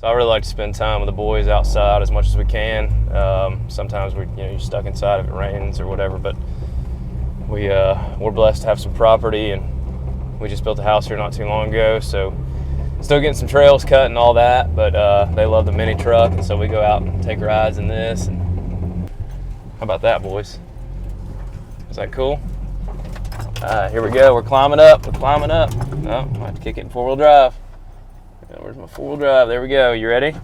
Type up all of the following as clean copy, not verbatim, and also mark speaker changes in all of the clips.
Speaker 1: So I really like to spend time with the boys outside as much as we can. Sometimes you're stuck inside if it rains or whatever, but we're blessed to have some property, and we just built a house here not too long ago, so still getting some trails cut and all that, but they love the mini truck, and so we go out and take rides in this. And how about that, boys? Is that cool? Here we go. We're climbing up. Oh, I have to kick it in four-wheel drive. Where's my four-wheel drive? There we go. You ready?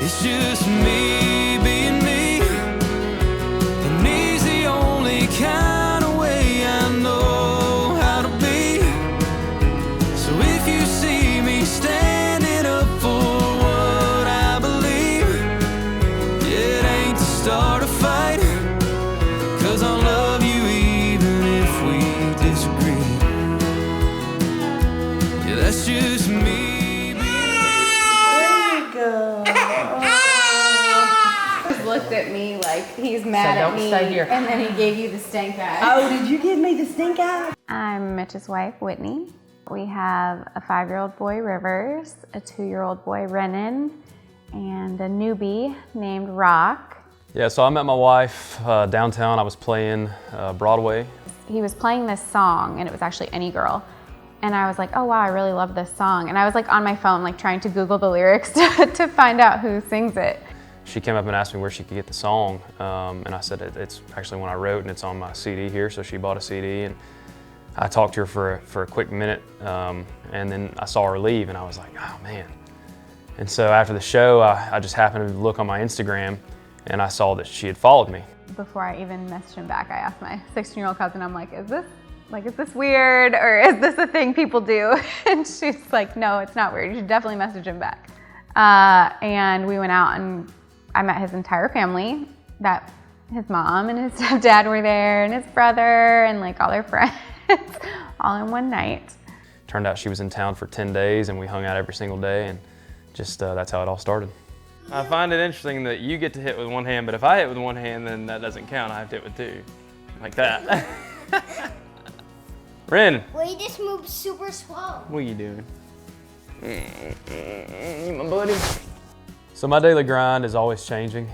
Speaker 2: It's just me being me, and me's the only kind of way I know how to be. So if you see me standing up for what I believe, it ain't to start a fight, 'cause I'll love you even if we disagree. Yeah, that's just me.
Speaker 3: Looked at me like he's mad at me, and then he gave you the stink eye.
Speaker 4: Oh, did you give me the stink eye?
Speaker 3: I'm Mitch's wife, Whitney. We have a 5-year-old boy, Rivers, a 2-year-old boy, Renan, and a newbie named Rock.
Speaker 1: Yeah, so I met my wife downtown. I was playing Broadway.
Speaker 3: He was playing this song, and it was actually Any Girl. And I was like, oh wow, I really love this song. And I was like on my phone, like trying to Google the lyrics to find out who sings it.
Speaker 1: She came up and asked me where she could get the song, and I said it's actually one I wrote, and it's on my CD here. So she bought a CD, and I talked to her for a quick minute, and then I saw her leave, and I was like, oh man. And so after the show, I just happened to look on my Instagram, and I saw that she had followed me.
Speaker 3: Before I even messaged him back, I asked my 16-year-old cousin, I'm like, is this weird, or is this a thing people do? And she's like, no, it's not weird. You should definitely message him back. And we went out, and I met his entire family. That his mom and his stepdad were there, and his brother, and like all their friends, all in one night.
Speaker 1: Turned out she was in town for 10 days, and we hung out every single day, and just that's how it all started. I find it interesting that you get to hit with one hand, but if I hit with one hand, then that doesn't count. I have to hit with two, like that. Ren.
Speaker 5: Well, you just moved super slow.
Speaker 1: What are you doing? My buddy. So my daily grind is always changing,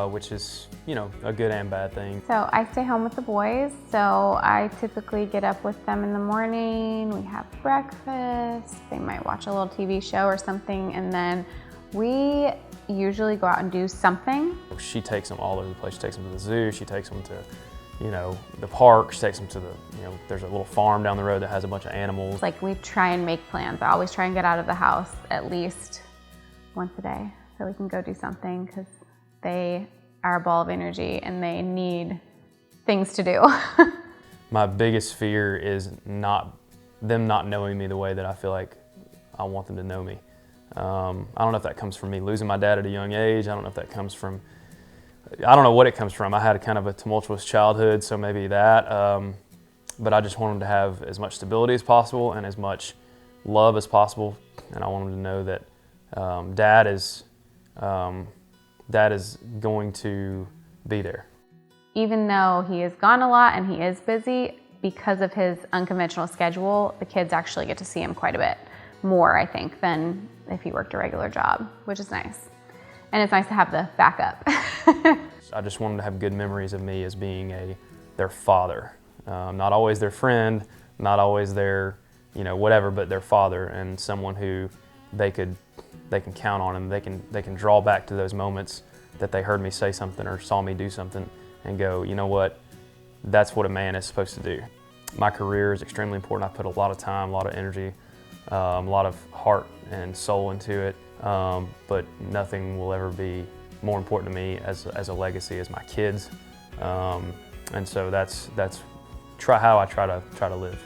Speaker 1: which is, a good and bad thing.
Speaker 3: So I stay home with the boys. So I typically get up with them in the morning. We have breakfast. They might watch a little TV show or something, and then we usually go out and do something.
Speaker 1: She takes them all over the place. She takes them to the zoo. She takes them to the park. She takes them to there's a little farm down the road that has a bunch of animals.
Speaker 3: Like, we try and make plans. I always try and get out of the house at least once a day so we can go do something, because they are a ball of energy and they need things to do.
Speaker 1: My biggest fear is them not knowing me the way that I feel like I want them to know me. I don't know if that comes from me losing my dad at a young age. I don't know if that comes from, I don't know what it comes from. I had a kind of a tumultuous childhood, so maybe that. But I just want them to have as much stability as possible and as much love as possible. And I want them to know that Dad is going to be there.
Speaker 3: Even though he is gone a lot and he is busy, because of his unconventional schedule, the kids actually get to see him quite a bit more, I think, than if he worked a regular job, which is nice. And it's nice to have the backup.
Speaker 1: I just want them to have good memories of me as being their father. Not always their friend, not always their, whatever, but their father, and someone who they can count on, and they can draw back to those moments that they heard me say something or saw me do something and go, you know what, that's what a man is supposed to do. My career is extremely important. I put a lot of time, a lot of energy, a lot of heart and soul into it, but nothing will ever be more important to me as a legacy as my kids, and so that's how I try to live.